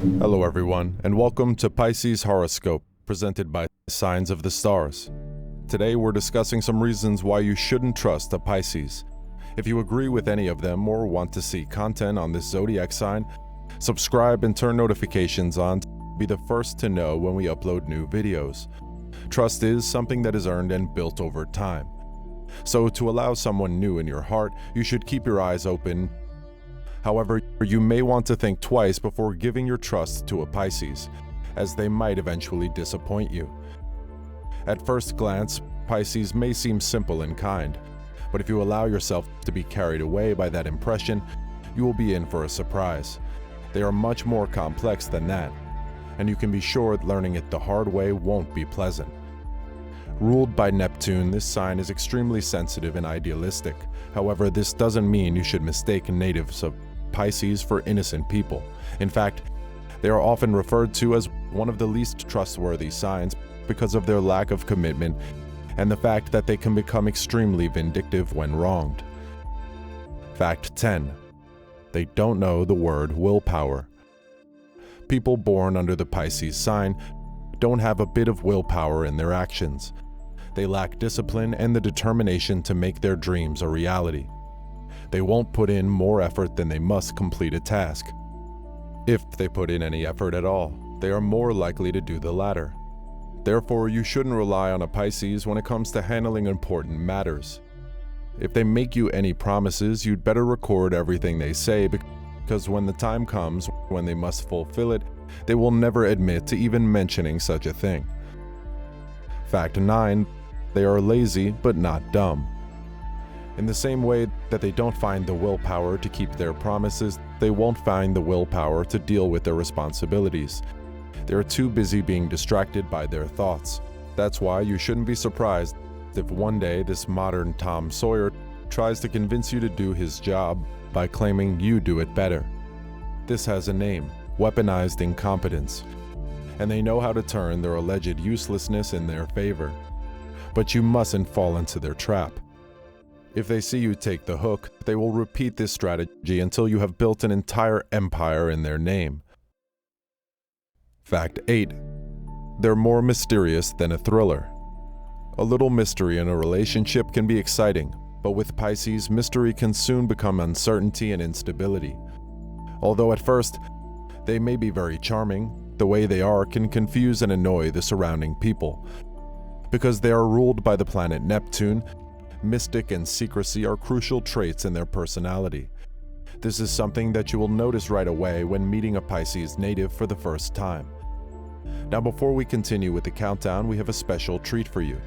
Hello everyone, and welcome to Pisces Horoscope, presented by Signs of the Stars. Today we're discussing some reasons why you shouldn't trust a Pisces. If you agree with any of them or want to see content on this Zodiac sign, subscribe and turn notifications on to be the first to know when we upload new videos. Trust is something that is earned and built over time. So to allow someone new in your heart, you should keep your eyes open. However, you may want to think twice before giving your trust to a Pisces, as they might eventually disappoint you. At first glance, Pisces may seem simple and kind, but if you allow yourself to be carried away by that impression, you will be in for a surprise. They are much more complex than that, and you can be sure that learning it the hard way won't be pleasant. Ruled by Neptune, this sign is extremely sensitive and idealistic. However, this doesn't mean you should mistake natives of Pisces for innocent people. In fact, they are often referred to as one of the least trustworthy signs because of their lack of commitment and the fact that they can become extremely vindictive when wronged. Fact 10. They don't know the word willpower. People born under the Pisces sign don't have a bit of willpower in their actions. They lack discipline and the determination to make their dreams a reality. They won't put in more effort than they must complete a task. If they put in any effort at all, they are more likely to do the latter. Therefore, you shouldn't rely on a Pisces when it comes to handling important matters. If they make you any promises, you'd better record everything they say, because when the time comes when they must fulfill it, they will never admit to even mentioning such a thing. Fact 9. They are lazy but not dumb. In the same way that they don't find the willpower to keep their promises, they won't find the willpower to deal with their responsibilities. They are too busy being distracted by their thoughts. That's why you shouldn't be surprised if one day this modern Tom Sawyer tries to convince you to do his job by claiming you do it better. This has a name: weaponized incompetence, and they know how to turn their alleged uselessness in their favor. But you mustn't fall into their trap. If they see you take the hook, they will repeat this strategy until you have built an entire empire in their name. Fact 8. They're more mysterious than a thriller. A little mystery in a relationship can be exciting, but with Pisces, mystery can soon become uncertainty and instability. Although at first, they may be very charming, the way they are can confuse and annoy the surrounding people. Because they are ruled by the planet Neptune, mystic and secrecy are crucial traits in their personality. This is something that you will notice right away when meeting a Pisces native for the first time. Now, before we continue with the countdown, we have a special treat for you.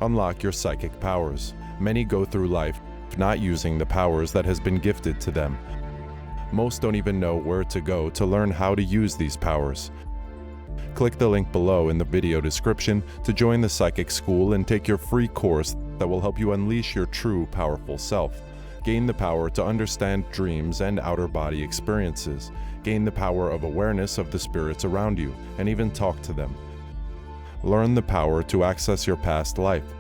Unlock your psychic powers. Many go through life not using the powers that has been gifted to them. Most don't even know where to go to learn how to use these powers. Click the link below in the video description to join the Psychic School and take your free course that will help you unleash your true powerful self. Gain the power to understand dreams and outer body experiences. Gain the power of awareness of the spirits around you, and even talk to them. Learn the power to access your past life.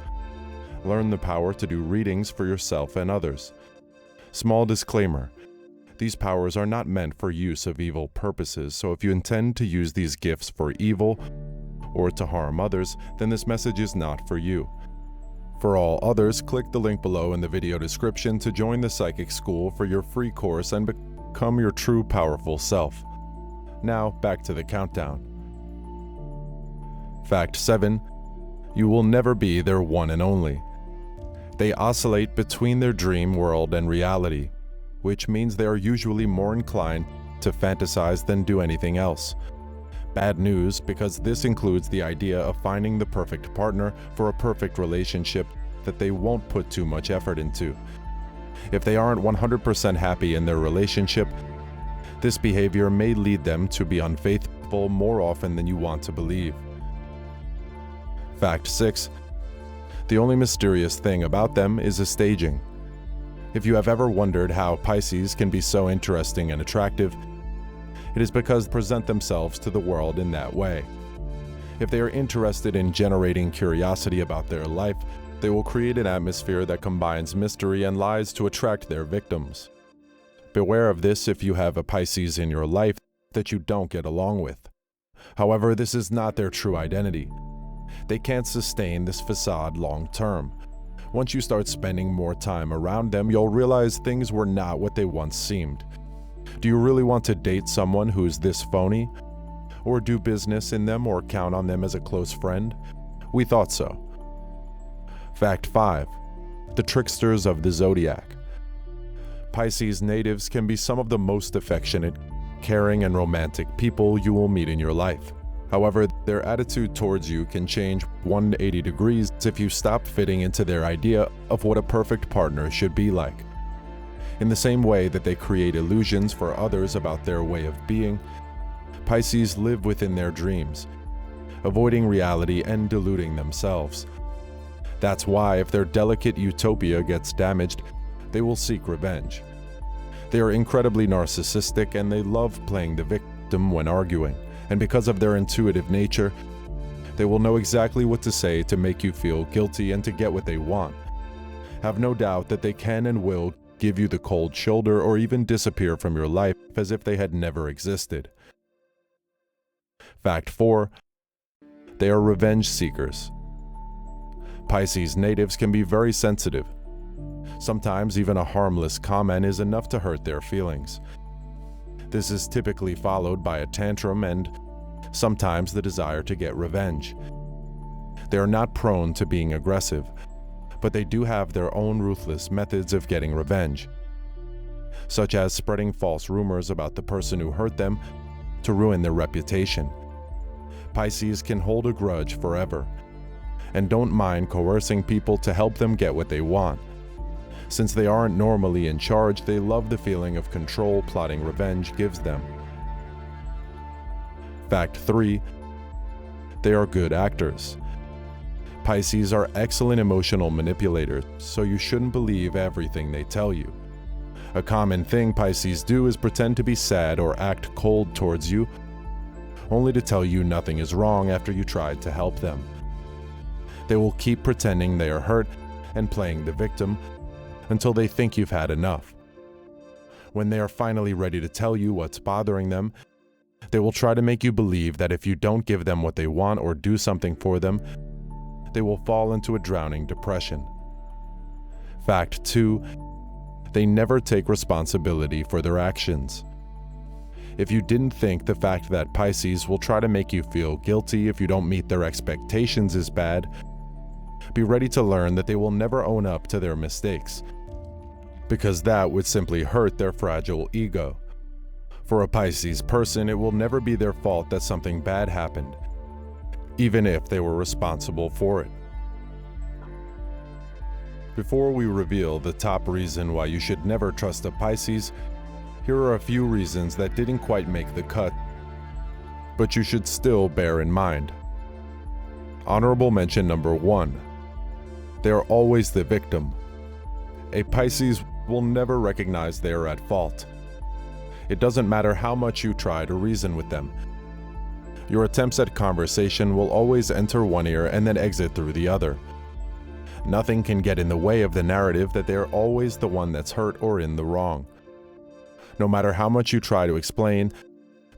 Learn the power to do readings for yourself and others. Small disclaimer: these powers are not meant for use of evil purposes, so if you intend to use these gifts for evil or to harm others, then this message is not for you. For all others, click the link below in the video description to join the Psychic School for your free course and become your true powerful self. Now, back to the countdown. Fact 7. You will never be their one and only. They oscillate between their dream world and reality, which means they are usually more inclined to fantasize than do anything else. Bad news, because this includes the idea of finding the perfect partner for a perfect relationship that they won't put too much effort into. If they aren't 100% happy in their relationship, this behavior may lead them to be unfaithful more often than you want to believe. Fact 6. The only mysterious thing about them is the staging. If you have ever wondered how Pisces can be so interesting and attractive, it is because they present themselves to the world in that way. If they are interested in generating curiosity about their life, they will create an atmosphere that combines mystery and lies to attract their victims. Beware of this if you have a Pisces in your life. that you don't get along with. However, this is not their true identity. They can't sustain this facade long term. Once you start spending more time around them, you'll realize things were not what they once seemed. Do you really want to date someone who's this phony? Or do business in them or count on them as a close friend? We thought so. Fact 5. The tricksters of the Zodiac. Pisces natives can be some of the most affectionate, caring, and romantic people you will meet in your life. However, their attitude towards you can change 180 degrees if you stop fitting into their idea of what a perfect partner should be like. In the same way that they create illusions for others about their way of being, Pisces live within their dreams, avoiding reality and deluding themselves. That's why if their delicate utopia gets damaged, they will seek revenge. They are incredibly narcissistic and they love playing the victim when arguing. And because of their intuitive nature, they will know exactly what to say to make you feel guilty and to get what they want. Have no doubt that they can and will give you the cold shoulder or even disappear from your life as if they had never existed. Fact 4. They are revenge seekers. Pisces natives can be very sensitive. Sometimes even a harmless comment is enough to hurt their feelings. This is typically followed by a tantrum and sometimes the desire to get revenge. They are not prone to being aggressive, but they do have their own ruthless methods of getting revenge, such as spreading false rumors about the person who hurt them to ruin their reputation. Pisces can hold a grudge forever and don't mind coercing people to help them get what they want. Since they aren't normally in charge, they love the feeling of control plotting revenge gives them. Fact 3. They are good actors. Pisces are excellent emotional manipulators, so you shouldn't believe everything they tell you. A common thing Pisces do is pretend to be sad or act cold towards you, only to tell you nothing is wrong after you tried to help them. They will keep pretending they are hurt and playing the victim until they think you've had enough. When they are finally ready to tell you what's bothering them, they will try to make you believe that if you don't give them what they want or do something for them, they will fall into a drowning depression. Fact 2. They never take responsibility for their actions. If you didn't think the fact that Pisces will try to make you feel guilty if you don't meet their expectations is bad, be ready to learn that they will never own up to their mistakes, because that would simply hurt their fragile ego. For a Pisces person, it will never be their fault that something bad happened, even if they were responsible for it. Before we reveal the top reason why you should never trust a Pisces, here are a few reasons that didn't quite make the cut, but you should still bear in mind. Honorable mention number 1. They are always the victim. A Pisces will never recognize they are at fault. It doesn't matter how much you try to reason with them. Your attempts at conversation will always enter one ear and then exit through the other. Nothing can get in the way of the narrative that they are always the one that's hurt or in the wrong. No matter how much you try to explain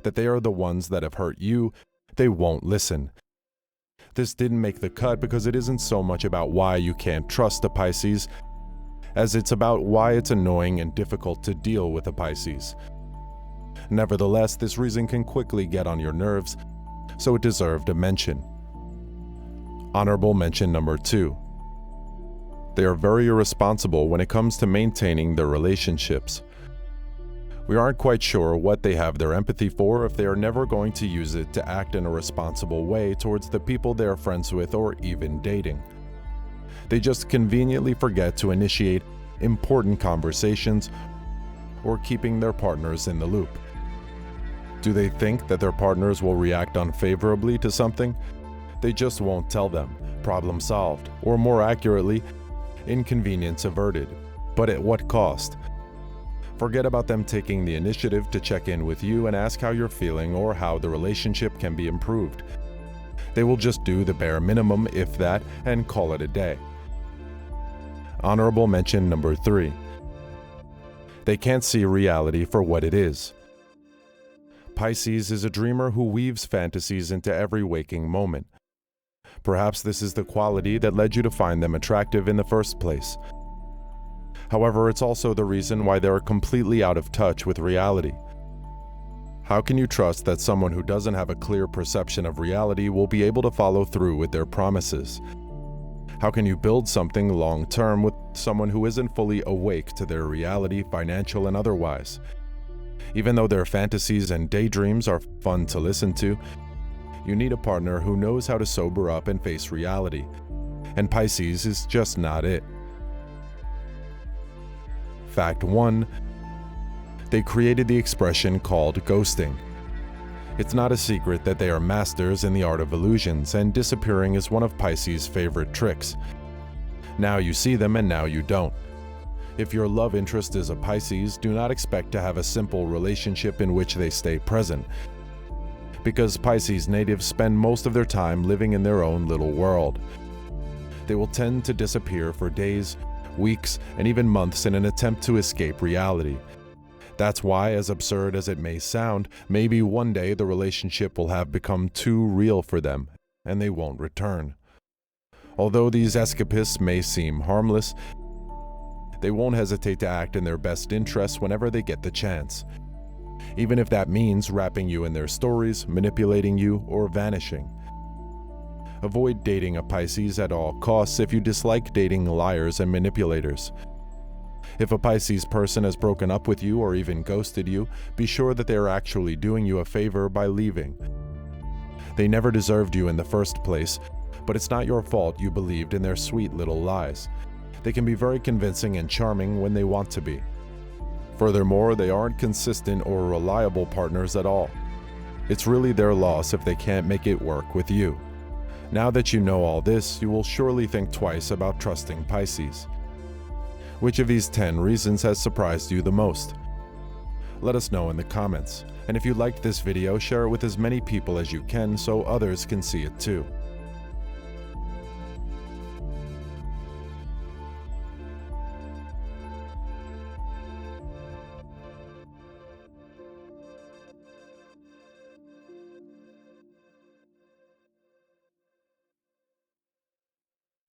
that they are the ones that have hurt you, they won't listen. This didn't make the cut because it isn't so much about why you can't trust a Pisces, as it's about why it's annoying and difficult to deal with a Pisces. Nevertheless, this reason can quickly get on your nerves, so it deserved a mention. Honorable mention number 2. They are very irresponsible when it comes to maintaining their relationships. We aren't quite sure what they have their empathy for if they are never going to use it to act in a responsible way towards the people they are friends with or even dating. They just conveniently forget to initiate important conversations or keeping their partners in the loop. Do they think that their partners will react unfavorably to something? They just won't tell them. Problem solved. Or more accurately, inconvenience averted. But at what cost? Forget about them taking the initiative to check in with you and ask how you're feeling or how the relationship can be improved. They will just do the bare minimum, if that, and call it a day. Honorable mention number 3. They can't see reality for what it is. Pisces is a dreamer who weaves fantasies into every waking moment. Perhaps this is the quality that led you to find them attractive in the first place. However, it's also the reason why they are completely out of touch with reality. How can you trust that someone who doesn't have a clear perception of reality will be able to follow through with their promises? How can you build something long-term with someone who isn't fully awake to their reality, financial and otherwise? Even though their fantasies and daydreams are fun to listen to, you need a partner who knows how to sober up and face reality. And Pisces is just not it. Fact 1. They created the expression called ghosting. It's not a secret that they are masters in the art of illusions, and disappearing is one of Pisces' favorite tricks. Now you see them and now you don't. If your love interest is a Pisces, do not expect to have a simple relationship in which they stay present, because Pisces natives spend most of their time living in their own little world. They will tend to disappear for days, weeks, and even months in an attempt to escape reality. That's why, as absurd as it may sound, maybe one day the relationship will have become too real for them, and they won't return. Although these escapists may seem harmless, they won't hesitate to act in their best interests whenever they get the chance, even if that means wrapping you in their stories, manipulating you, or vanishing. Avoid dating a Pisces at all costs if you dislike dating liars and manipulators. If a Pisces person has broken up with you or even ghosted you, be sure that they are actually doing you a favor by leaving. They never deserved you in the first place, but it's not your fault you believed in their sweet little lies. They can be very convincing and charming when they want to be. Furthermore, they aren't consistent or reliable partners at all. It's really their loss if they can't make it work with you. Now that you know all this, you will surely think twice about trusting Pisces. Which of these 10 reasons has surprised you the most? Let us know in the comments. And if you liked this video, share it with as many people as you can so others can see it too.